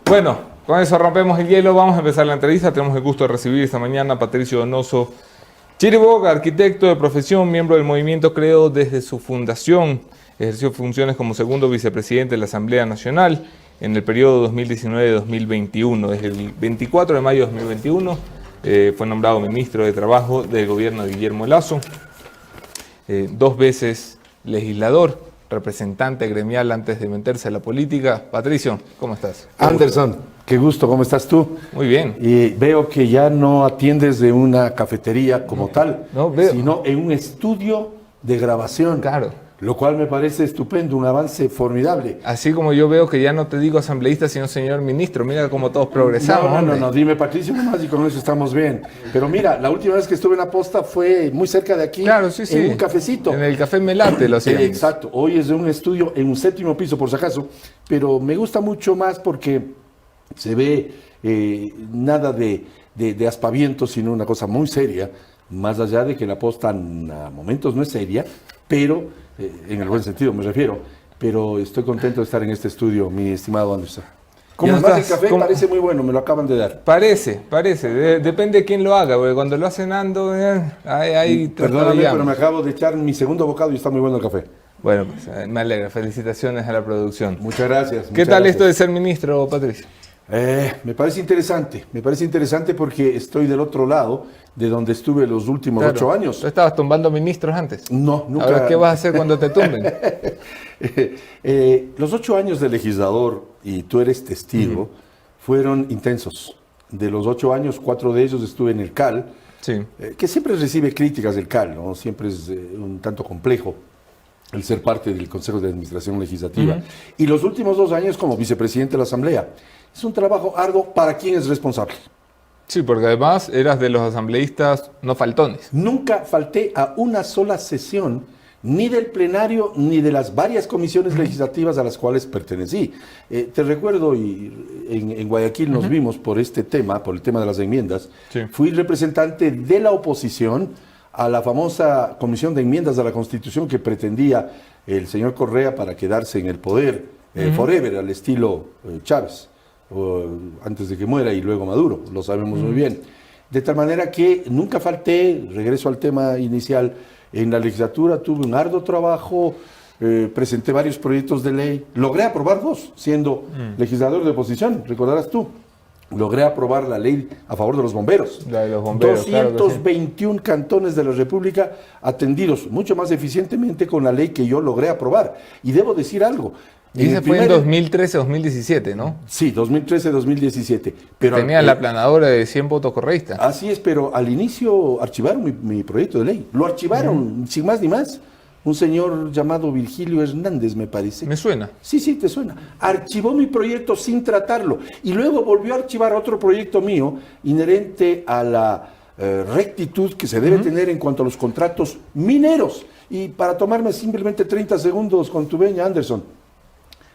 Bueno, con eso rompemos el hielo, vamos a empezar la entrevista. Tenemos el gusto de recibir esta mañana a Patricio Donoso Chiriboga, arquitecto de profesión, miembro del movimiento Creo desde su fundación. Ejerció funciones como segundo vicepresidente de la Asamblea Nacional en el periodo 2019-2021. Desde el 24 de mayo de 2021 fue nombrado ministro de Trabajo del gobierno de Guillermo Lasso. 2 veces legislador, representante gremial antes de meterse a la política. Patricio, ¿cómo estás? Anderson, qué gusto, ¿cómo estás tú? Muy bien. Y veo que ya no atiendes de una cafetería como tal, veo. sino en un estudio de grabación. Claro. Lo cual me parece estupendo, un avance formidable. Así como yo veo que ya no te digo asambleísta, sino señor ministro. Mira cómo todos progresamos. No, dime Patricio nomás y con eso estamos bien. Pero mira, la última vez que estuve en la posta fue muy cerca de aquí, claro, sí. en un cafecito. En el Café Melate lo hacíamos. Exacto, hoy es de un estudio en un 7º piso por si acaso, pero me gusta mucho más porque se ve nada de aspavientos, sino una cosa muy seria, más allá de que la posta a momentos no es seria, pero en el buen sentido me refiero, pero estoy contento de estar en este estudio, mi estimado Anderson. ¿Cómo y además estás? El café parece muy bueno, me lo acaban de dar. Parece. Depende de quién lo haga, porque cuando lo hacen Ando, ahí perdóname, pero me acabo de echar mi segundo bocado y está muy bueno el café. Bueno, pues, me alegra. Felicitaciones a la producción. Muchas gracias. ¿Qué tal esto de ser ministro, Patricio? Me parece interesante porque estoy del otro lado de donde estuve los últimos 8 años. ¿Tú estabas tumbando ministros antes? No, nunca. Ahora, ¿qué vas a hacer cuando te tumben? Los 8 años de legislador, y tú eres testigo, fueron intensos. De los 8 años, 4 de ellos estuve en el CAL, Sí. Que siempre recibe críticas del CAL, ¿no? Siempre es un tanto complejo el ser parte del Consejo de Administración Legislativa. Y los últimos 2 años como vicepresidente de la Asamblea. Es un trabajo arduo para quien es responsable. Sí, porque además eras de los asambleístas no faltones. Nunca falté a una sola sesión, ni del plenario, ni de las varias comisiones legislativas a las cuales pertenecí. Te recuerdo, y en Guayaquil nos vimos por este tema, por el tema de las enmiendas. Sí. Fui representante de la oposición a la famosa Comisión de Enmiendas a la Constitución que pretendía el señor Correa para quedarse en el poder forever, al estilo Chávez. Antes de que muera y luego Maduro, lo sabemos muy bien. De tal manera que nunca falté, regreso al tema inicial, en la legislatura tuve un arduo trabajo, presenté varios proyectos de ley, logré aprobar 2, siendo legislador de oposición, recordarás tú. Logré aprobar la ley a favor de los bomberos. La de los bomberos, 221 cantones de la República atendidos mucho más eficientemente con la ley que yo logré aprobar. Y debo decir algo. Y ese fue en 2013-2017, ¿no? Sí, 2013-2017. Tenía la aplanadora de 100 votos correístas. Así es, pero al inicio archivaron mi proyecto de ley. Lo archivaron, sin más ni más. Un señor llamado Virgilio Hernández, me parece. ¿Me suena? Sí, te suena. Archivó mi proyecto sin tratarlo. Y luego volvió a archivar otro proyecto mío inherente a la rectitud que se debe tener en cuanto a los contratos mineros. Y para tomarme simplemente 30 segundos con tu veña, Anderson,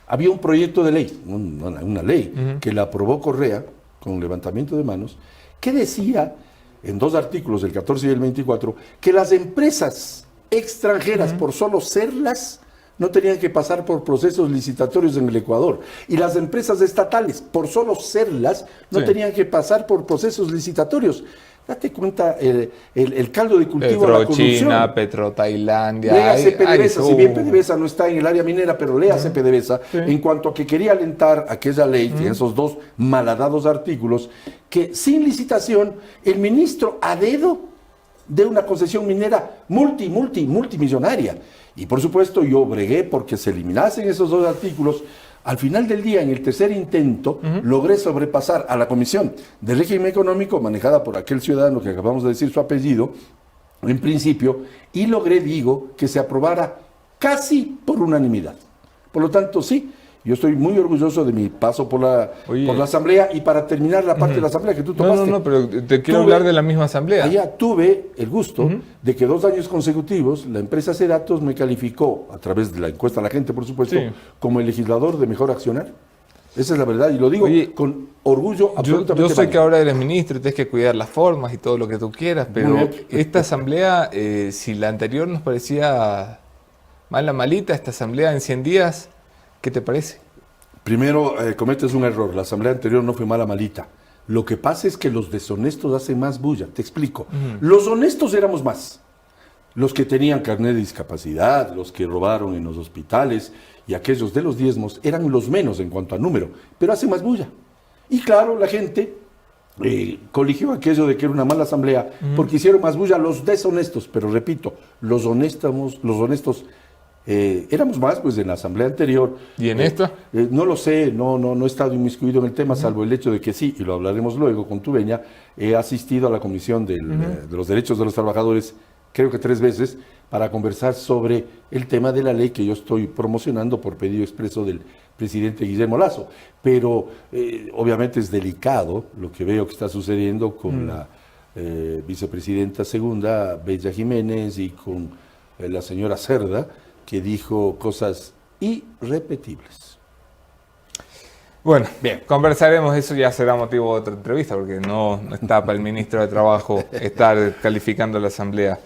había un proyecto de ley, una ley, que la aprobó Correa con levantamiento de manos, que decía, en 2 artículos, el 14 y el 24, que las empresas extranjeras, por solo serlas, no tenían que pasar por procesos licitatorios en el Ecuador. Y las empresas estatales, por solo serlas, no tenían que pasar por procesos licitatorios. Date cuenta el caldo de cultivo de la corrupción. China, Tailandia. Léase PDVSA, si bien PDVSA no está en el área minera, pero léase PDVSA, en cuanto a que quería alentar aquella ley, en esos 2 malhadados artículos, que sin licitación, el ministro a dedo de una concesión minera multimillonaria. Y por supuesto yo bregué porque se eliminasen esos 2 artículos. Al final del día, en el tercer intento, logré sobrepasar a la Comisión de Régimen Económico, manejada por aquel ciudadano que acabamos de decir su apellido, en principio, y logré, que se aprobara casi por unanimidad. Por lo tanto, sí, yo estoy muy orgulloso de mi paso por la Asamblea. Y para terminar la parte de la Asamblea que tú tomaste... No, pero te quiero hablar de la misma Asamblea. Allá tuve el gusto de que 2 años consecutivos la empresa Cedatos me calificó, a través de la encuesta a la gente, por supuesto, como el legislador de mejor accionar. Esa es la verdad, y lo digo con orgullo absolutamente. Yo sé que ahora eres ministro y tienes que cuidar las formas y todo lo que tú quieras, pero esta Asamblea, si la anterior nos parecía malita, esta Asamblea en 100 días... ¿Qué te parece? Primero, cometes un error. La asamblea anterior no fue mala malita. Lo que pasa es que los deshonestos hacen más bulla. Te explico. Los honestos éramos más. Los que tenían carnet de discapacidad, los que robaron en los hospitales y aquellos de los diezmos eran los menos en cuanto a número, pero hacen más bulla. Y claro, la gente coligió aquello de que era una mala asamblea porque hicieron más bulla los deshonestos. Pero repito, los honestos éramos más pues en la asamblea anterior. ¿Y en esta? No lo sé, no he estado inmiscuido en el tema, salvo el hecho de que sí, y lo hablaremos luego con tu veña, he asistido a la Comisión de los Derechos de los Trabajadores, creo que 3 veces, para conversar sobre el tema de la ley que yo estoy promocionando por pedido expreso del presidente Guillermo Lasso. Pero obviamente es delicado lo que veo que está sucediendo con la vicepresidenta segunda, Bella Jiménez, y con la señora Cerda, que dijo cosas irrepetibles. Bueno, bien, conversaremos, eso ya será motivo de otra entrevista, porque no está para el ministro de Trabajo estar calificando la asamblea,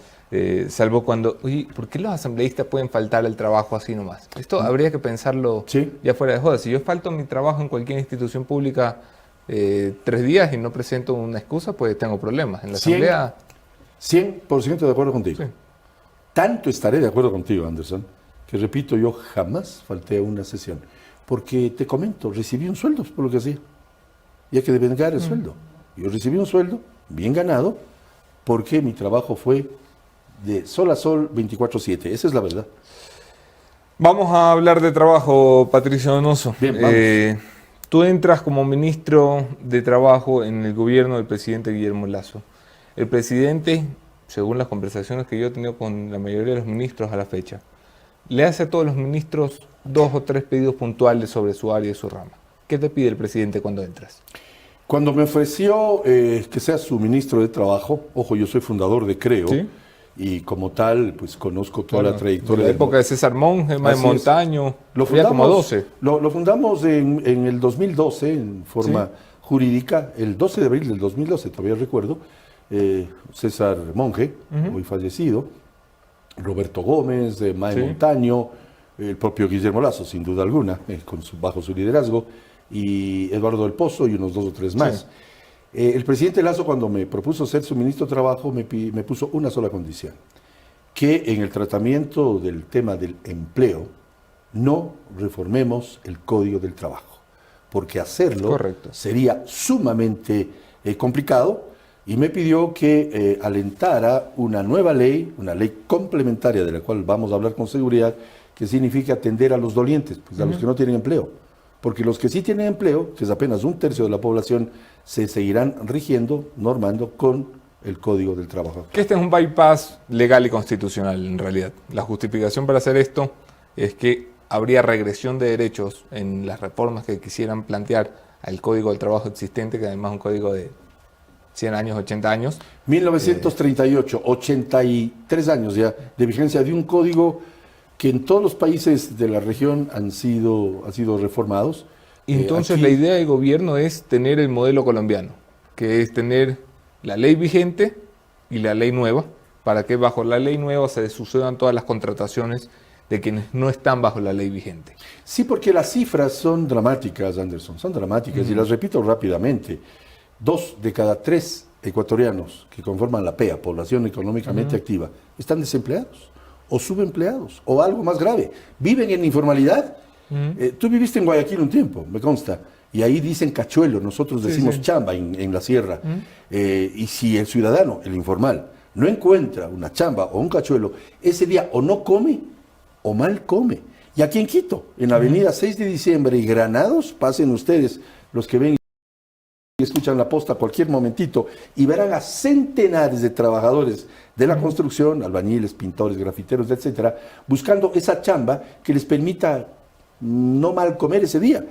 salvo cuando, oye, ¿por qué los asambleístas pueden faltar al trabajo así nomás? Esto habría que pensarlo ya fuera de joda. Si yo falto a mi trabajo en cualquier institución pública 3 días y no presento una excusa, pues tengo problemas. En la asamblea... 100% de acuerdo contigo. Sí. Tanto estaré de acuerdo contigo, Anderson, que repito, yo jamás falté a una sesión. Porque te comento, recibí un sueldo por lo que hacía. Y hay que devengar el sueldo. Yo recibí un sueldo bien ganado porque mi trabajo fue de sol a sol 24/7. Esa es la verdad. Vamos a hablar de trabajo, Patricio Donoso. Bien, vamos. Tú entras como ministro de Trabajo en el gobierno del presidente Guillermo Lasso. El presidente, según las conversaciones que yo he tenido con la mayoría de los ministros a la fecha, le hace a todos los ministros 2 o 3 pedidos puntuales sobre su área y su rama. ¿Qué te pide el presidente cuando entras? Cuando me ofreció que sea su ministro de Trabajo, ojo, yo soy fundador de Creo, ¿Sí? Y como tal, pues conozco toda la trayectoria. De la época de César Monge, de Montaño, había como 12. Lo fundamos en el 2012 en forma jurídica, el 12 de abril del 2012, todavía recuerdo, César Monge, hoy fallecido, Roberto Gómez, Mae Montaño, el propio Guillermo Lasso, sin duda alguna, bajo su liderazgo, y Eduardo del Pozo y unos 2 o 3 más. Sí. El presidente Lasso, cuando me propuso ser su ministro de Trabajo, me puso una sola condición: que en el tratamiento del tema del empleo no reformemos el Código del Trabajo, porque hacerlo sería sumamente complicado, y me pidió que alentara una nueva ley, una ley complementaria de la cual vamos a hablar con seguridad, que significa atender a los dolientes, pues a los que no tienen empleo. Porque los que sí tienen empleo, que es apenas 1/3 de la población, se seguirán rigiendo, normando con el Código del Trabajo. Que este es un bypass legal y constitucional, en realidad. La justificación para hacer esto es que habría regresión de derechos en las reformas que quisieran plantear al Código del Trabajo existente, que además es un código de 100 años, 80 años. 1938, 83 años ya de vigencia de un código que en todos los países de la región han sido reformados. Entonces la idea del gobierno es tener el modelo colombiano, que es tener la ley vigente y la ley nueva, para que bajo la ley nueva se sucedan todas las contrataciones de quienes no están bajo la ley vigente. Sí, porque las cifras son dramáticas, Anderson, son dramáticas, y las repito rápidamente. 2 de cada 3 ecuatorianos que conforman la PEA, población económicamente activa, están desempleados o subempleados, o algo más grave, viven en informalidad. Tú viviste en Guayaquil un tiempo, me consta, y ahí dicen cachuelo, nosotros decimos chamba en la sierra. Y si el ciudadano, el informal, no encuentra una chamba o un cachuelo, ese día o no come o mal come. Y aquí en Quito, en la avenida 6 de diciembre y Granados, pasen ustedes, los que ven y escuchan la posta a cualquier momentito, y verán a centenares de trabajadores de la construcción, albañiles, pintores, grafiteros, etcétera, buscando esa chamba que les permita no mal comer ese día.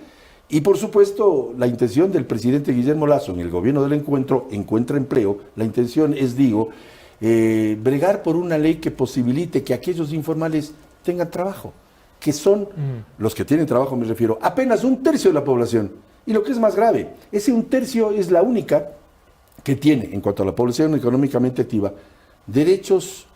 Y por supuesto, la intención del presidente Guillermo Lasso en el gobierno del Encuentra Empleo, la intención es, bregar por una ley que posibilite que aquellos informales tengan trabajo, que son los que tienen trabajo, me refiero, apenas 1/3 de la población. Y lo que es más grave, ese 1/3 es la única que tiene, en cuanto a la población económicamente activa, derechos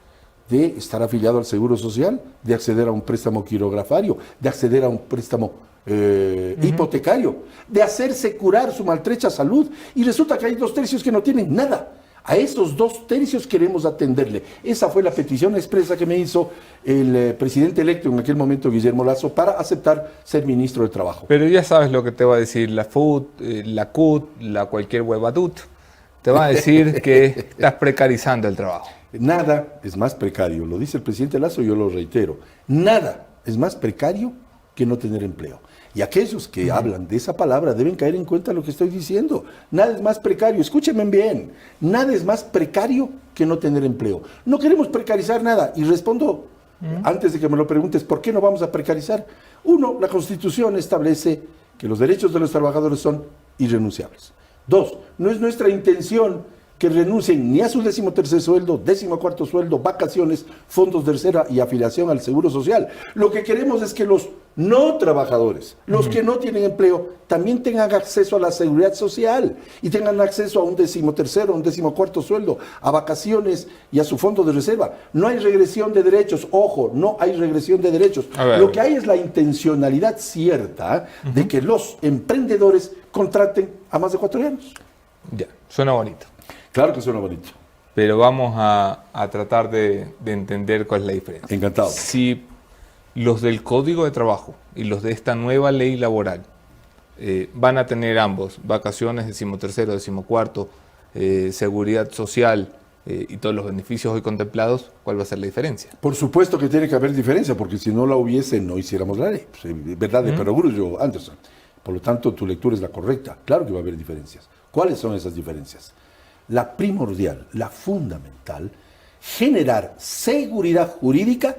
de estar afiliado al Seguro Social, de acceder a un préstamo quirografario, de acceder a un préstamo hipotecario, de hacerse curar su maltrecha salud, y resulta que hay 2/3 que no tienen nada. A esos 2/3 queremos atenderle. Esa fue la petición expresa que me hizo el presidente electo en aquel momento, Guillermo Lasso, para aceptar ser ministro de Trabajo. Pero ya sabes lo que te va a decir la FUT, la CUT, la cualquier huevadut. Te va a decir que estás precarizando el trabajo. Nada es más precario, lo dice el presidente Lasso, yo lo reitero, nada es más precario que no tener empleo. Y aquellos que hablan de esa palabra deben caer en cuenta lo que estoy diciendo. Nada es más precario, escúchenme bien, nada es más precario que no tener empleo. No queremos precarizar nada, y respondo, antes de que me lo preguntes, ¿por qué no vamos a precarizar? Uno, la Constitución establece que los derechos de los trabajadores son irrenunciables. Dos, no es nuestra intención que renuncien ni a su 13º sueldo, 14º sueldo, vacaciones, fondos de reserva y afiliación al Seguro Social. Lo que queremos es que los no trabajadores, los que no tienen empleo, también tengan acceso a la seguridad social y tengan acceso a un 13º, un 14º sueldo, a vacaciones y a su fondo de reserva. No hay regresión de derechos, ojo, no hay regresión de derechos. Lo que hay es la intencionalidad cierta de que los emprendedores contraten a más de 4 años. Ya, suena bonito. Claro que suena bonito. Pero vamos a tratar de entender cuál es la diferencia. Encantado. Si los del Código de Trabajo y los de esta nueva ley laboral van a tener ambos, vacaciones, 13º, 14º, seguridad social y todos los beneficios hoy contemplados, ¿cuál va a ser la diferencia? Por supuesto que tiene que haber diferencia, porque si no la hubiese, no hiciéramos la ley. Pues, verdad de perogrullo, Anderson. Por lo tanto, tu lectura es la correcta. Claro que va a haber diferencias. ¿Cuáles son esas diferencias? La primordial, la fundamental, generar seguridad jurídica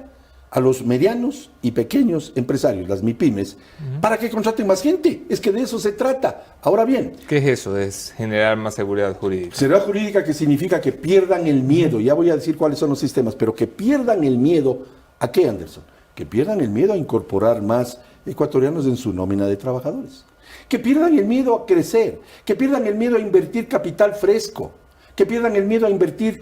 a los medianos y pequeños empresarios, las MIPYMES, para que contraten más gente. Es que de eso se trata. Ahora bien, ¿qué es eso? Es generar más seguridad jurídica. Seguridad jurídica, que significa que pierdan el miedo. Ya voy a decir cuáles son los sistemas, pero que pierdan el miedo. ¿A qué, Anderson? Que pierdan el miedo a incorporar más ecuatorianos en su nómina de trabajadores. Que pierdan el miedo a crecer. Que pierdan el miedo a invertir capital fresco. Que pierdan el miedo a invertir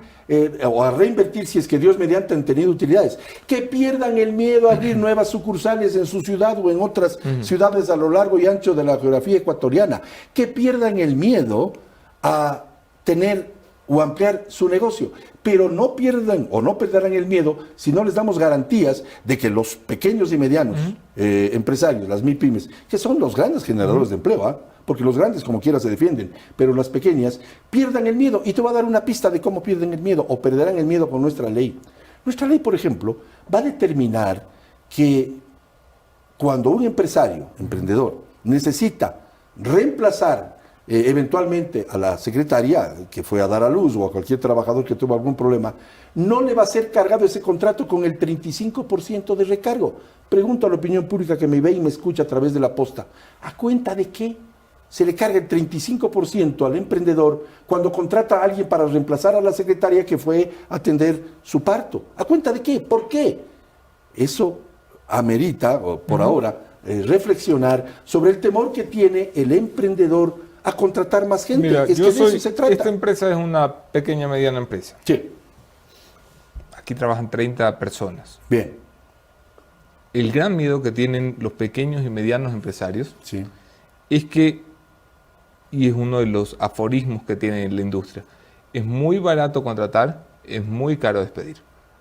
o a reinvertir, si es que Dios mediante han tenido utilidades. Que pierdan el miedo a abrir nuevas sucursales en su ciudad o en otras ciudades a lo largo y ancho de la geografía ecuatoriana. Que pierdan el miedo a tener o ampliar su negocio. Pero no pierdan o no perderán el miedo si no les damos garantías de que los pequeños y medianos empresarios, las MIPYMES, que son los grandes generadores de empleo, porque los grandes como quiera se defienden, pero las pequeñas pierdan el miedo. Y te voy a dar una pista de cómo pierden el miedo o perderán el miedo con nuestra ley. Nuestra ley, por ejemplo, va a determinar que cuando un emprendedor, necesita reemplazar eventualmente a la secretaria que fue a dar a luz o a cualquier trabajador que tuvo algún problema, no le va a ser cargado ese contrato con el 35% de recargo. Pregunto a la opinión pública que me ve y me escucha a través de la posta, ¿a cuenta de qué se le carga el 35% al emprendedor cuando contrata a alguien para reemplazar a la secretaria que fue a atender su parto? ¿A cuenta de qué? ¿Por qué? Eso amerita, o por ahora, reflexionar sobre el temor que tiene el emprendedor a contratar más gente. Mira, es que de eso se trata. Esta empresa es una pequeña, mediana empresa. Sí. Aquí trabajan 30 personas. Bien. El gran miedo que tienen los pequeños y medianos empresarios Sí. es que, y es uno de los aforismos que tiene la industria, es muy barato contratar, es muy caro despedir.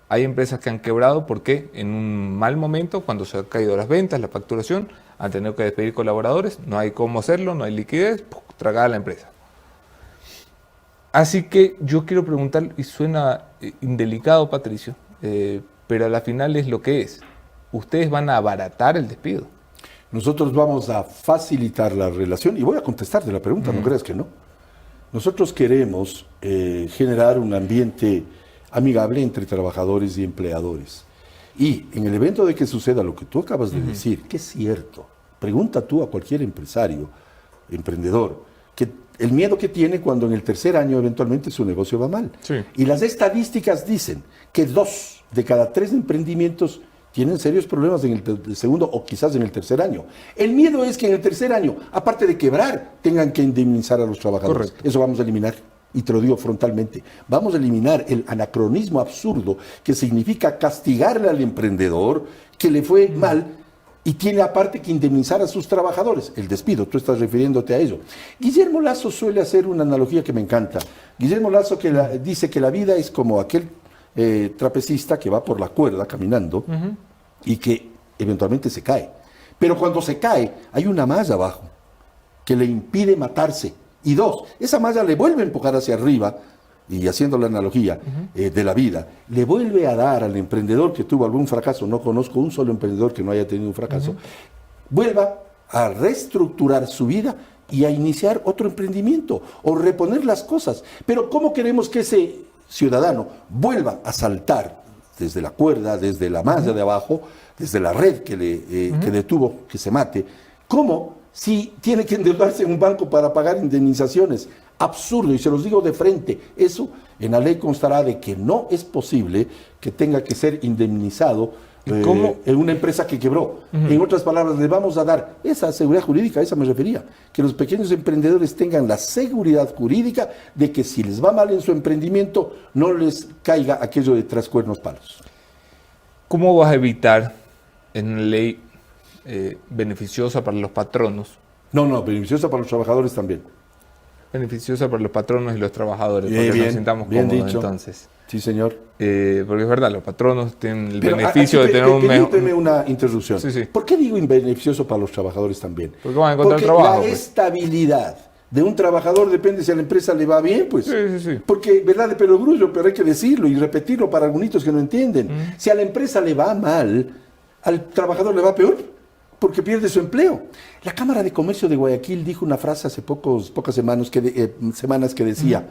Hay empresas que han quebrado porque en un mal momento, cuando se han caído las ventas, la facturación, han tenido que despedir colaboradores, no hay cómo hacerlo, no hay liquidez, tragada la empresa. Así que yo quiero preguntar, y suena indelicado, Patricio, pero a la final es lo que es. Ustedes van a abaratar el despido. Nosotros vamos a facilitar la relación, y voy a contestarte la pregunta, no creas que no. Nosotros queremos generar un ambiente amigable entre trabajadores y empleadores. Y en el evento de que suceda lo que tú acabas de decir, que es cierto, pregunta tú a cualquier empresario, emprendedor, que el miedo que tiene cuando en el tercer año eventualmente su negocio va mal. Sí. Y las estadísticas dicen que 2 de cada 3 emprendimientos tienen serios problemas en el segundo o quizás en el tercer año. El miedo es que en el tercer año, aparte de quebrar, tengan que indemnizar a los trabajadores. Correcto. Eso vamos a eliminar. Y te lo digo frontalmente, vamos a eliminar el anacronismo absurdo que significa castigarle al emprendedor que le fue mal y tiene aparte que indemnizar a sus trabajadores. El despido, tú estás refiriéndote a ello. Guillermo Lasso suele hacer una analogía que me encanta. Guillermo Lasso dice que la vida es como aquel trapecista que va por la cuerda caminando y que eventualmente se cae. Pero cuando se cae, hay una malla abajo que le impide matarse. Y dos, esa malla le vuelve a empujar hacia arriba, y haciendo la analogía de la vida, le vuelve a dar al emprendedor que tuvo algún fracaso, no conozco un solo emprendedor que no haya tenido un fracaso, vuelva a reestructurar su vida y a iniciar otro emprendimiento o reponer las cosas. Pero ¿cómo queremos que ese ciudadano vuelva a saltar desde la cuerda, desde la malla de abajo, desde la red que detuvo que se mate? ¿Cómo? Si tiene que endeudarse en un banco para pagar indemnizaciones. Absurdo, y se los digo de frente. Eso en la ley constará de que no es posible que tenga que ser indemnizado en una empresa que quebró. En otras palabras, le vamos a dar esa seguridad jurídica, a esa me refería, que los pequeños emprendedores tengan la seguridad jurídica de que si les va mal en su emprendimiento, no les caiga aquello de tras cuernos palos. ¿Cómo vas a evitar en una ley beneficiosa para los patronos? No, beneficiosa para los trabajadores también. Beneficiosa para los patronos y los trabajadores, porque nos sintamos cómodos dicho. Entonces. Sí, señor. Porque es verdad, los patronos tienen el beneficio de tener un mejor... Permíteme una interrupción. Sí. ¿Por qué digo beneficioso para los trabajadores también? Porque van a encontrar trabajo. La estabilidad de un trabajador depende si a la empresa le va bien, pues. Sí. Porque, verdad de perogrullo, pero hay que decirlo y repetirlo para algunos que no entienden. Si a la empresa le va mal, al trabajador le va peor, porque pierde su empleo. La Cámara de Comercio de Guayaquil dijo una frase hace pocas semanas que decía,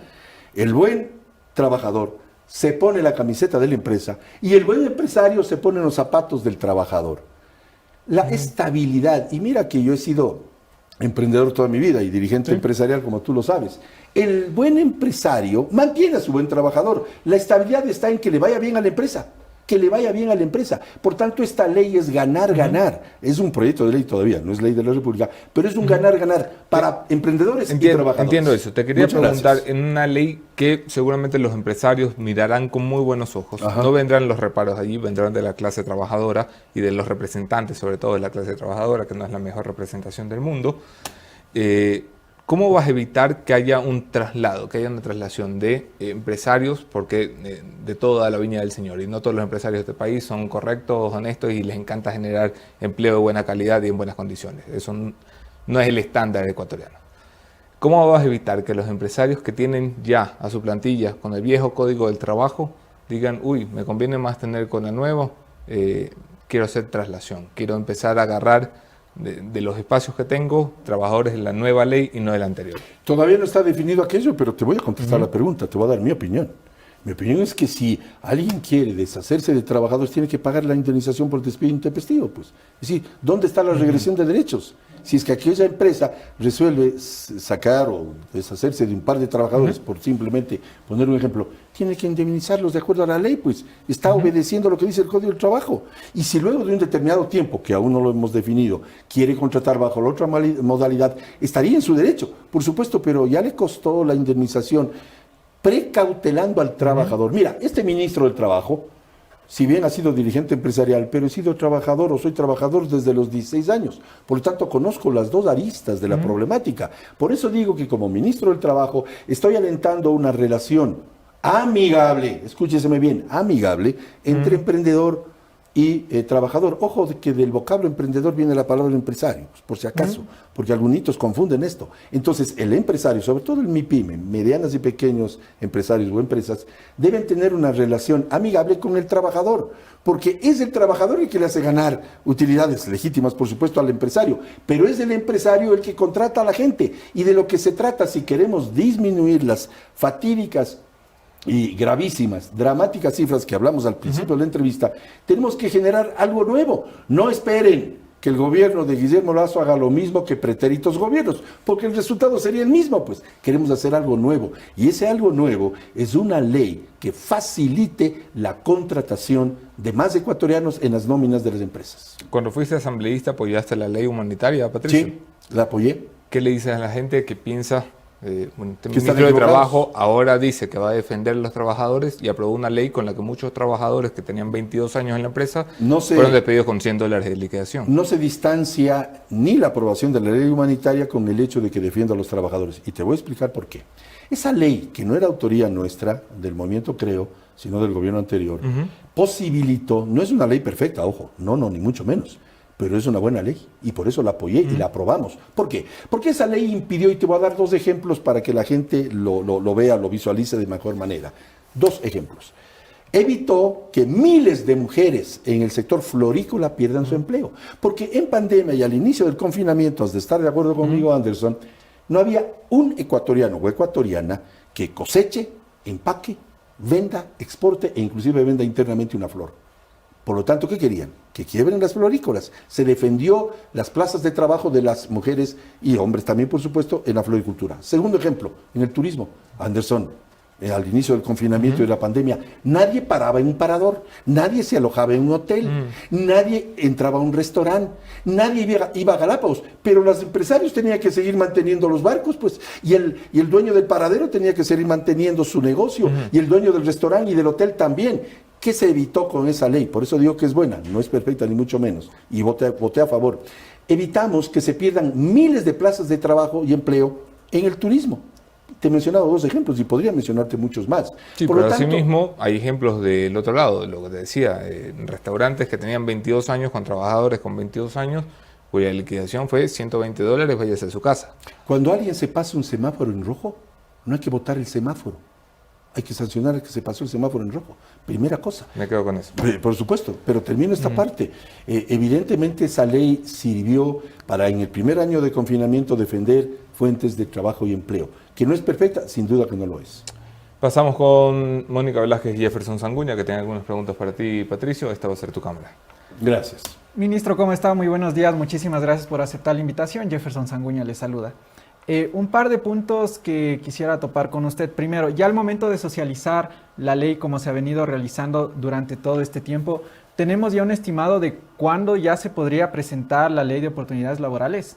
el buen trabajador se pone la camiseta de la empresa y el buen empresario se pone los zapatos del trabajador. La estabilidad, y mira que yo he sido emprendedor toda mi vida y dirigente empresarial, como tú lo sabes. El buen empresario mantiene a su buen trabajador. La estabilidad está en que le vaya bien a la empresa. Que le vaya bien a la empresa. Por tanto, esta ley es ganar. Es un proyecto de ley todavía, no es ley de la República, pero es un ganar para emprendedores y trabajadores. Entiendo eso. Te quería preguntar, gracias. en una ley que seguramente los empresarios mirarán con muy buenos ojos. No vendrán los reparos allí, vendrán de la clase trabajadora y de los representantes, sobre todo de la clase trabajadora, que no es la mejor representación del mundo. ¿Cómo vas a evitar que haya un traslado, que haya una traslación de empresarios, porque de toda la viña del Señor, y no todos los empresarios de este país son correctos, honestos y les encanta generar empleo de buena calidad y en buenas condiciones? Eso no es el estándar ecuatoriano. ¿Cómo vas a evitar que los empresarios que tienen ya a su plantilla con el viejo código del trabajo digan, uy, me conviene más tener con el nuevo, quiero hacer traslación, quiero empezar a agarrar de los espacios que tengo, trabajadores de la nueva ley y no de la anterior? Todavía no está definido aquello, pero te voy a contestar la pregunta, te voy a dar mi opinión. Mi opinión es que si alguien quiere deshacerse de trabajadores, tiene que pagar la indemnización por despido intempestivo, pues. Es decir, ¿dónde está la regresión de derechos? Si es que aquella empresa resuelve sacar o deshacerse de un par de trabajadores, por simplemente poner un ejemplo, tiene que indemnizarlos de acuerdo a la ley, pues está obedeciendo lo que dice el Código del Trabajo. Y si luego de un determinado tiempo, que aún no lo hemos definido, quiere contratar bajo la otra modalidad, estaría en su derecho, por supuesto, pero ya le costó la indemnización precautelando al trabajador. Mira, este ministro del Trabajo, si bien ha sido dirigente empresarial, pero he sido trabajador o soy trabajador desde los 16 años. Por lo tanto, conozco las dos aristas de la problemática. Por eso digo que como ministro del Trabajo estoy alentando una relación amigable, escúcheseme bien, amigable, entre emprendedor y trabajador. Ojo de que del vocablo emprendedor viene la palabra empresario, por si acaso, porque algunos confunden esto. Entonces, el empresario, sobre todo el MIPYME, medianas y pequeños empresarios o empresas, deben tener una relación amigable con el trabajador, porque es el trabajador el que le hace ganar utilidades legítimas, por supuesto, al empresario, pero es el empresario el que contrata a la gente. Y de lo que se trata, si queremos disminuir las fatídicas y gravísimas, dramáticas cifras que hablamos al principio de la entrevista, tenemos que generar algo nuevo. No esperen que el gobierno de Guillermo Lasso haga lo mismo que pretéritos gobiernos, porque el resultado sería el mismo, pues queremos hacer algo nuevo. Y ese algo nuevo es una ley que facilite la contratación de más ecuatorianos en las nóminas de las empresas. Cuando fuiste asambleísta, ¿apoyaste la ley humanitaria, Patricio? Sí, la apoyé. ¿Qué le dices a la gente que piensa El ¿Que están ministro de equivocados? Trabajo ahora dice que va a defender a los trabajadores y aprobó una ley con la que muchos trabajadores que tenían 22 años en la empresa fueron despedidos con $100 de liquidación. No se distancia ni la aprobación de la ley humanitaria con el hecho de que defienda a los trabajadores. Y te voy a explicar por qué. Esa ley, que no era autoría nuestra, del movimiento Creo, sino del gobierno anterior, posibilitó, no es una ley perfecta, ojo, no, ni mucho menos, pero es una buena ley y por eso la apoyé y la aprobamos. ¿Por qué? Porque esa ley impidió, y te voy a dar 2 ejemplos para que la gente lo vea, lo visualice de mejor manera. 2 ejemplos. Evitó que miles de mujeres en el sector florícola pierdan su empleo. Porque en pandemia y al inicio del confinamiento, has de estar de acuerdo conmigo, Anderson, no había un ecuatoriano o ecuatoriana que coseche, empaque, venda, exporte e inclusive venda internamente una flor. Por lo tanto, ¿qué querían? Que quiebren las florícolas. Se defendió las plazas de trabajo de las mujeres y hombres también, por supuesto, en la floricultura. Segundo ejemplo, en el turismo. Anderson, al inicio del confinamiento y de la pandemia, nadie paraba en un parador, nadie se alojaba en un hotel, nadie entraba a un restaurante, nadie iba a Galápagos, pero los empresarios tenían que seguir manteniendo los barcos, pues, y el dueño del paradero tenía que seguir manteniendo su negocio, y el dueño del restaurante y del hotel también. ¿Qué se evitó con esa ley? Por eso digo que es buena, no es perfecta ni mucho menos, y voté a favor. Evitamos que se pierdan miles de plazas de trabajo y empleo en el turismo. Te he mencionado 2 ejemplos y podría mencionarte muchos más. Sí, Por pero lo tanto, asimismo hay ejemplos del otro lado, de lo que te decía, restaurantes que tenían 22 años con trabajadores con 22 años, cuya liquidación fue $120, váyase a su casa. cuando alguien se pasa un semáforo en rojo, no hay que botar el semáforo. Hay que sancionar al que se pasó el semáforo en rojo. Primera cosa. Me quedo con eso. Por supuesto, pero termino esta parte. Evidentemente esa ley sirvió para en el primer año de confinamiento defender fuentes de trabajo y empleo. Que no es perfecta, sin duda que no lo es. Pasamos con Mónica Velázquez y Jefferson Sanguña, que tienen algunas preguntas para ti, Patricio. Esta va a ser tu cámara. Gracias. Ministro, ¿cómo está? Muy buenos días. Muchísimas gracias por aceptar la invitación. Jefferson Sanguña le saluda. Un par de puntos que quisiera topar con usted. Primero, ya al momento de socializar la ley como se ha venido realizando durante todo este tiempo, ¿tenemos ya un estimado de cuándo ya se podría presentar la ley de oportunidades laborales?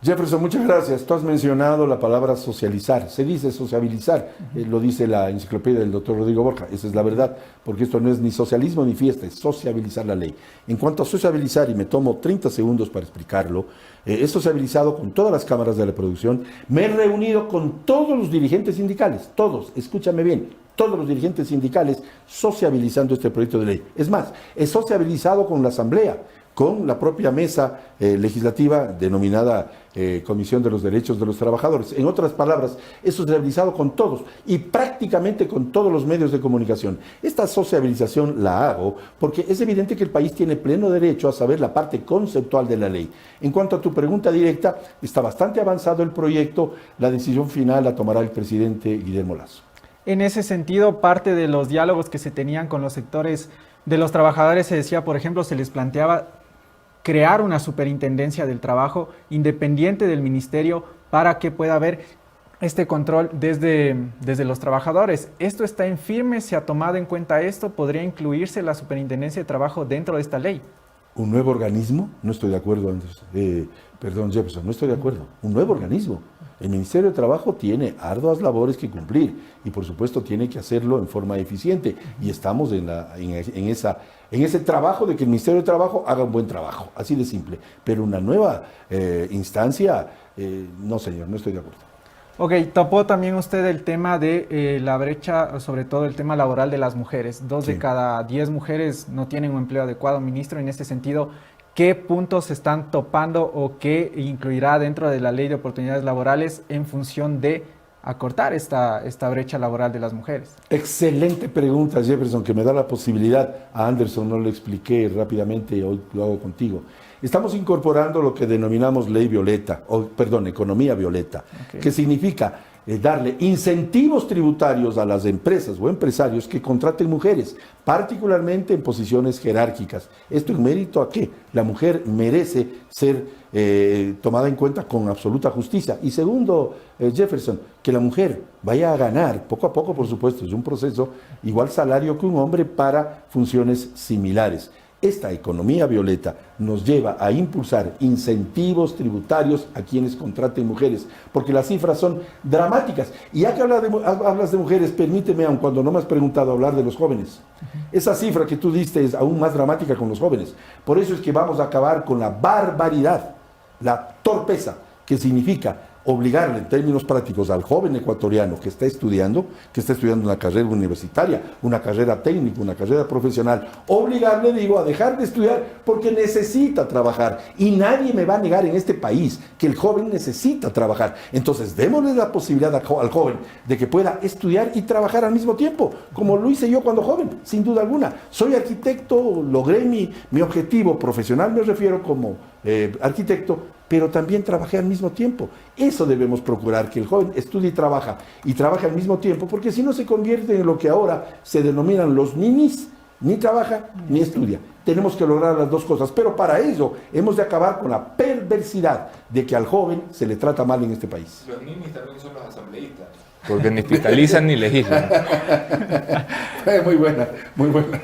Jefferson, muchas gracias. Tú has mencionado la palabra socializar. Se dice sociabilizar, lo dice la enciclopedia del doctor Rodrigo Borja. Esa es la verdad, porque esto no es ni socialismo ni fiesta, es sociabilizar la ley. En cuanto a sociabilizar, y me tomo 30 segundos para explicarlo, he sociabilizado con todas las cámaras de la producción, me he reunido con todos los dirigentes sindicales, todos, escúchame bien, todos los dirigentes sindicales sociabilizando este proyecto de ley. Es más, he sociabilizado con la Asamblea, con la propia mesa legislativa denominada Comisión de los Derechos de los Trabajadores. En otras palabras, he sociabilizado con todos y prácticamente con todos los medios de comunicación. Esta sociabilización la hago porque es evidente que el país tiene pleno derecho a saber la parte conceptual de la ley. En cuanto a tu pregunta directa, está bastante avanzado el proyecto, la decisión final la tomará el presidente Guillermo Lasso. En ese sentido, parte de los diálogos que se tenían con los sectores de los trabajadores se decía, por ejemplo, se les planteaba crear una superintendencia del trabajo independiente del ministerio para que pueda haber este control desde los trabajadores. ¿Esto está en firme? ¿Se ha tomado en cuenta esto? ¿Podría incluirse la superintendencia de trabajo dentro de esta ley? ¿Un nuevo organismo? No estoy de acuerdo, Jefferson, no estoy de acuerdo. Un nuevo organismo. El Ministerio de Trabajo tiene arduas labores que cumplir y por supuesto tiene que hacerlo en forma eficiente y estamos en ese trabajo de que el Ministerio de Trabajo haga un buen trabajo, así de simple. Pero una nueva instancia, no señor, no estoy de acuerdo. Ok, topó también usted el tema de la brecha, sobre todo el tema laboral de las mujeres. 2 de cada 10 mujeres no tienen un empleo adecuado, ministro. En este sentido, ¿qué puntos se están topando o qué incluirá dentro de la ley de oportunidades laborales en función de acortar esta brecha laboral de las mujeres? Excelente pregunta, Jefferson, que me da la posibilidad. A Anderson no lo expliqué rápidamente, hoy lo hago contigo. Estamos incorporando lo que denominamos ley violeta, economía violeta, que significa darle incentivos tributarios a las empresas o empresarios que contraten mujeres, particularmente en posiciones jerárquicas. ¿Esto en mérito a qué? La mujer merece ser tomada en cuenta con absoluta justicia. Y segundo, Jefferson, que la mujer vaya a ganar, poco a poco por supuesto, es un proceso, igual salario que un hombre para funciones similares. Esta economía violeta nos lleva a impulsar incentivos tributarios a quienes contraten mujeres, porque las cifras son dramáticas. Y ya que hablas de mujeres, permíteme, aun cuando no me has preguntado, hablar de los jóvenes. Esa cifra que tú diste es aún más dramática con los jóvenes. Por eso es que vamos a acabar con la barbaridad, la torpeza, que significa obligarle en términos prácticos al joven ecuatoriano que está estudiando una carrera universitaria, una carrera técnica, una carrera profesional, obligarle, digo, a dejar de estudiar porque necesita trabajar. Y nadie me va a negar en este país que el joven necesita trabajar. Entonces, démosle la posibilidad al joven de que pueda estudiar y trabajar al mismo tiempo, como lo hice yo cuando joven, sin duda alguna. Soy arquitecto, logré mi objetivo profesional, me refiero como arquitecto, pero también trabajé al mismo tiempo. Eso debemos procurar, que el joven estudie y trabaje al mismo tiempo, porque si no se convierte en lo que ahora se denominan los ninis, ni trabaja ni estudia. Tenemos que lograr las dos cosas, pero para ello hemos de acabar con la perversidad de que al joven se le trata mal en este país. Los ninis también son los asambleístas, porque ni fiscalizan ni legislan. Muy buena, muy buena.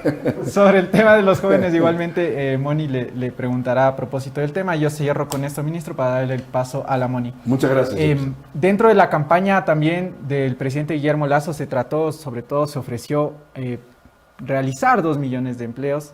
Sobre el tema de los jóvenes, igualmente, Moni le preguntará a propósito del tema. Yo cierro con esto, ministro, para darle el paso a la Moni. Muchas gracias. Dentro de la campaña también del presidente Guillermo Lasso se trató, sobre todo se ofreció realizar 2 millones de empleos,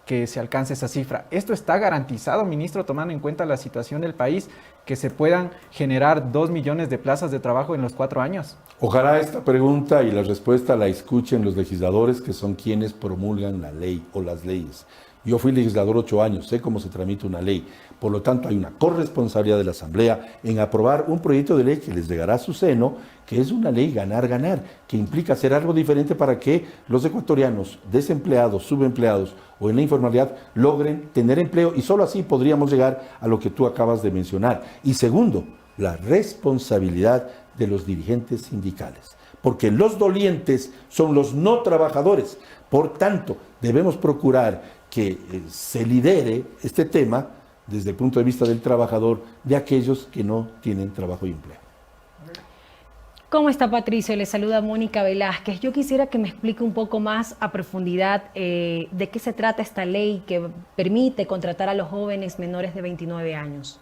que se alcance esa cifra. ¿Esto está garantizado, ministro, tomando en cuenta la situación del país, que se puedan generar 2 millones de plazas de trabajo en los 4 años? Ojalá esta pregunta y la respuesta la escuchen los legisladores, que son quienes promulgan la ley o las leyes. Yo fui legislador 8 años, sé cómo se tramita una ley. Por lo tanto, hay una corresponsabilidad de la Asamblea en aprobar un proyecto de ley que les llegará a su seno, que es una ley ganar-ganar, que implica hacer algo diferente para que los ecuatorianos desempleados, subempleados o en la informalidad logren tener empleo, y solo así podríamos llegar a lo que tú acabas de mencionar. Y segundo, la responsabilidad de los dirigentes sindicales, porque los dolientes son los no trabajadores. Por tanto, debemos procurar que se lidere este tema desde el punto de vista del trabajador, de aquellos que no tienen trabajo y empleo. ¿Cómo está, Patricio? Le saluda Mónica Velázquez. Yo quisiera que me explique un poco más a profundidad de qué se trata esta ley que permite contratar a los jóvenes menores de 29 años.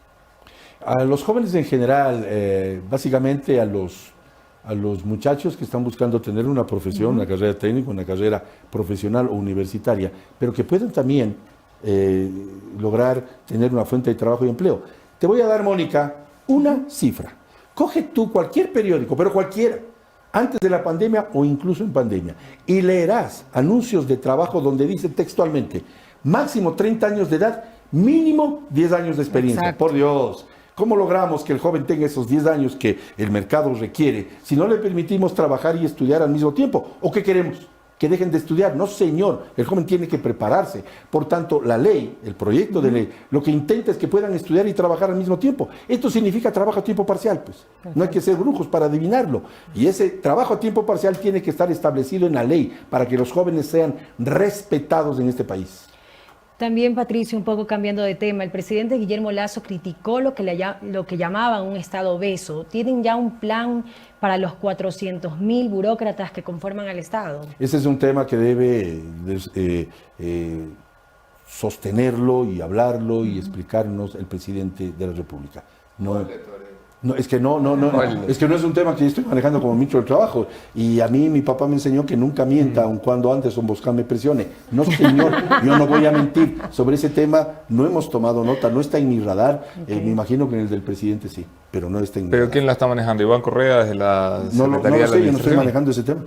A los jóvenes en general, básicamente a los muchachos que están buscando tener una profesión, una carrera técnica, una carrera profesional o universitaria, pero que puedan también lograr tener una fuente de trabajo y empleo. Te voy a dar, Mónica, una cifra. Coge tú cualquier periódico, pero cualquiera, antes de la pandemia o incluso en pandemia, y leerás anuncios de trabajo donde dice textualmente, máximo 30 años de edad, mínimo 10 años de experiencia. Exacto. Por Dios, ¿cómo logramos que el joven tenga esos 10 años que el mercado requiere si no le permitimos trabajar y estudiar al mismo tiempo? ¿O qué queremos? ¿Que dejen de estudiar? No, señor, el joven tiene que prepararse. Por tanto, la ley, el proyecto de ley, lo que intenta es que puedan estudiar y trabajar al mismo tiempo. Esto significa trabajo a tiempo parcial, pues. No hay que ser brujos para adivinarlo. Y ese trabajo a tiempo parcial tiene que estar establecido en la ley para que los jóvenes sean respetados en este país. También, Patricio, un poco cambiando de tema, el presidente Guillermo Lasso criticó lo que llamaban un Estado obeso. ¿Tienen ya un plan para los 400.000 burócratas que conforman al Estado? Ese es un tema que debe sostenerlo y hablarlo y explicarnos el presidente de la República. Es que no es un tema que yo estoy manejando como ministro del Trabajo, y a mí mi papá me enseñó que nunca mienta, aun cuando antes un Boscan me presione. No, señor, yo no voy a mentir. Sobre ese tema no hemos tomado nota, no está en mi radar. Me imagino que en el del presidente sí, pero no está en mi radar. ¿Pero quién la está manejando? ¿Iván Correa desde la Secretaría no lo sé, de la yo no estoy Administración? manejando ese tema.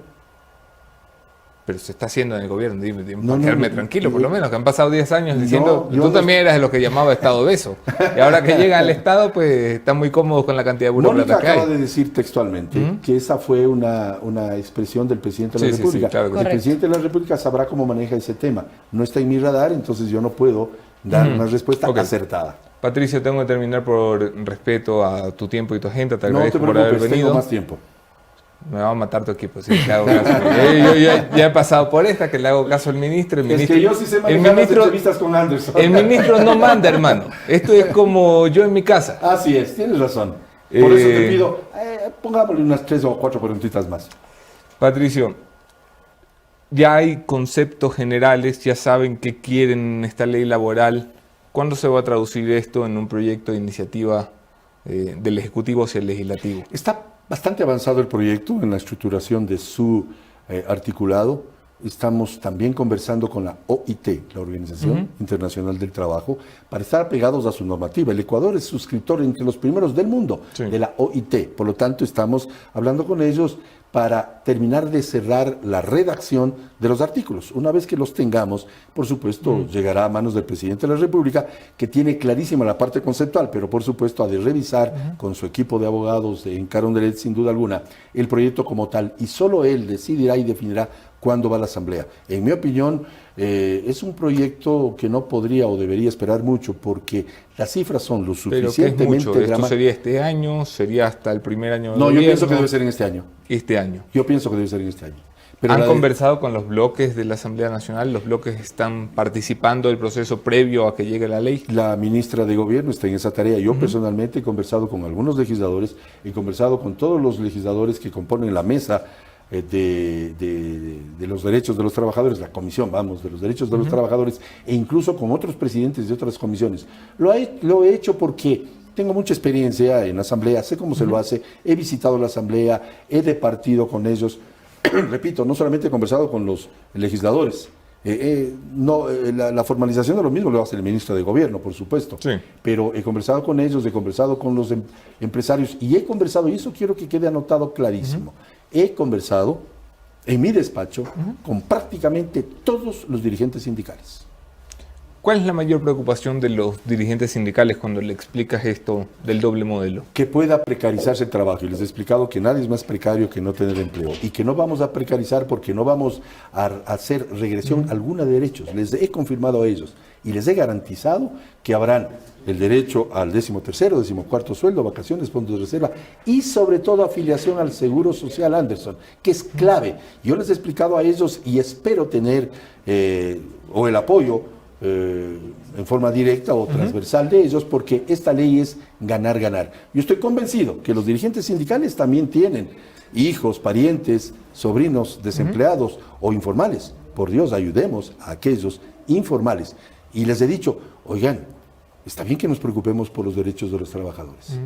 Pero se está haciendo en el gobierno, dime, para quedarme tranquilo, por lo menos, que han pasado 10 años diciendo, tú también eras de lo que llamaba Estado obeso. Y ahora que llega al Estado, pues están muy cómodos con la cantidad de burócratas que hay. Acaba de decir textualmente que esa fue una expresión del presidente de la República. Sí, claro que el presidente de la República sabrá cómo maneja ese tema. No está en mi radar, entonces yo no puedo dar una respuesta acertada. Patricio, tengo que terminar por respeto a tu tiempo y tu agenda. Te agradezco por haber venido. Tengo más tiempo. Me va a matar tu equipo si le hago caso. Yo ya he pasado por esta, que le hago caso al ministro. Es que yo sí sé manejar las entrevistas con Anderson. El ministro no manda, hermano. Esto es como yo en mi casa. Así es, tienes razón. Por eso te pido, pongámosle unas 3 o 4 preguntitas más. Patricio, ya hay conceptos generales, ya saben qué quieren en esta ley laboral. ¿Cuándo se va a traducir esto en un proyecto de iniciativa del Ejecutivo hacia el Legislativo? Está bastante avanzado el proyecto en la estructuración de su articulado. Estamos también conversando con la OIT, la Organización Internacional del Trabajo, para estar apegados a su normativa. El Ecuador es suscriptor entre los primeros del mundo de la OIT. Por lo tanto, estamos hablando con ellos para terminar de cerrar la redacción de los artículos. Una vez que los tengamos, por supuesto, llegará a manos del presidente de la República, que tiene clarísima la parte conceptual, pero por supuesto ha de revisar con su equipo de abogados en Carondelet, sin duda alguna, el proyecto como tal, y solo él decidirá y definirá cuándo va a la Asamblea. En mi opinión, es un proyecto que no podría o debería esperar mucho, porque las cifras son lo suficientemente ¿Pero qué es mucho? ¿Esto sería este año? ¿Sería hasta el primer año de No, gobierno? yo pienso que debe ser en este año. Este año. Yo pienso que debe ser en este año. Pero ¿Han conversado con los bloques de la Asamblea Nacional? ¿Los bloques están participando del proceso previo a que llegue la ley? La ministra de Gobierno está en esa tarea. Yo personalmente he conversado con algunos legisladores, he conversado con todos los legisladores que componen la mesa de los derechos de los trabajadores, la comisión, de los derechos de los trabajadores, e incluso con otros presidentes de otras comisiones. Lo he hecho porque tengo mucha experiencia en la Asamblea, sé cómo se lo hace, he visitado la Asamblea, he departido con ellos. Repito, no solamente he conversado con los legisladores, la formalización de lo mismo lo hace el ministro de Gobierno, por supuesto, pero he conversado con ellos, he conversado con los empresarios y he conversado, y eso quiero que quede anotado clarísimo, he conversado en mi despacho con prácticamente todos los dirigentes sindicales. ¿Cuál es la mayor preocupación de los dirigentes sindicales cuando le explicas esto del doble modelo? Que pueda precarizarse el trabajo. Y les he explicado que nadie es más precario que no tener empleo. Y que no vamos a precarizar porque no vamos a hacer regresión alguna de derechos. Les he confirmado a ellos y les he garantizado que habrán el derecho al 13º, 14º sueldo, vacaciones, fondos de reserva y sobre todo afiliación al Seguro Social, Anderson, que es clave. Yo les he explicado a ellos y espero tener el apoyo en forma directa o transversal de ellos, porque esta ley es ganar, ganar. Yo estoy convencido que los dirigentes sindicales también tienen hijos, parientes, sobrinos desempleados o informales. Por Dios, ayudemos a aquellos informales. Y les he dicho, oigan, está bien que nos preocupemos por los derechos de los trabajadores.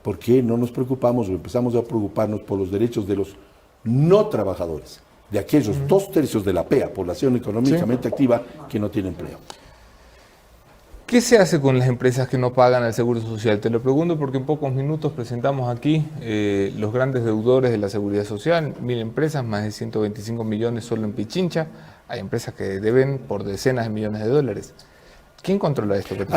¿Por qué no nos preocupamos o empezamos a preocuparnos por los derechos de los no trabajadores? De aquellos 2/3 de la PEA, población económicamente activa, que no tiene empleo. ¿Qué se hace con las empresas que no pagan el Seguro Social? Te lo pregunto porque en pocos minutos presentamos aquí los grandes deudores de la Seguridad Social, 1000 empresas, más de 125 millones solo en Pichincha. Hay empresas que deben por decenas de millones de dólares. ¿Quién controla esto? Ha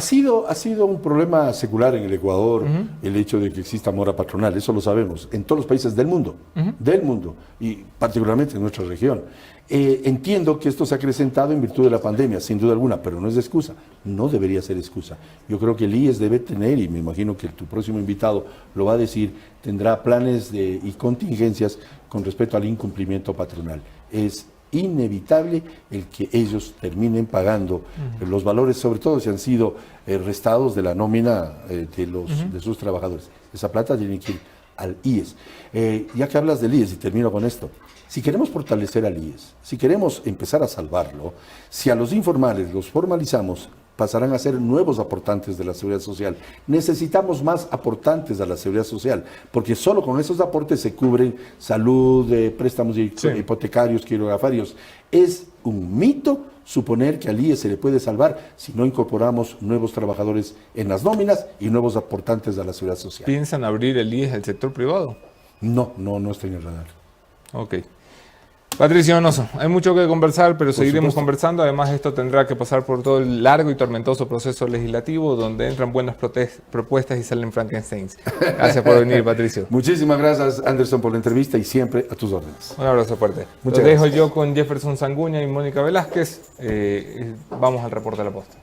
sido un problema secular en el Ecuador el hecho de que exista mora patronal, eso lo sabemos, en todos los países del mundo, y particularmente en nuestra región. Entiendo que esto se ha acrecentado en virtud de la pandemia, sin duda alguna, pero no es excusa, no debería ser excusa. Yo creo que el IES debe tener, y me imagino que tu próximo invitado lo va a decir, tendrá planes y contingencias con respecto al incumplimiento patronal. Es inevitable el que ellos terminen pagando los valores, sobre todo si han sido restados de la nómina de sus trabajadores. Esa plata tiene que ir al IES. Ya que hablas del IES, y termino con esto, si queremos fortalecer al IES, si queremos empezar a salvarlo, si a los informales los formalizamos, pasarán a ser nuevos aportantes de la Seguridad Social. Necesitamos más aportantes a la Seguridad Social, porque solo con esos aportes se cubren salud, préstamos hipotecarios, quirografarios. Es un mito suponer que al IES se le puede salvar si no incorporamos nuevos trabajadores en las nóminas y nuevos aportantes a la Seguridad Social. ¿Piensan abrir el IES al sector privado? No está en el radar. Ok. Patricio Donoso, hay mucho que conversar, pero seguiremos conversando. Además, esto tendrá que pasar por todo el largo y tormentoso proceso legislativo, donde entran buenas propuestas y salen Frankensteins. Gracias por venir, Patricio. Muchísimas gracias, Anderson, por la entrevista y siempre a tus órdenes. Un abrazo fuerte. Muchas Los dejo gracias. yo con Jefferson Sanguña y Mónica Velázquez. Vamos al reporte de la posta.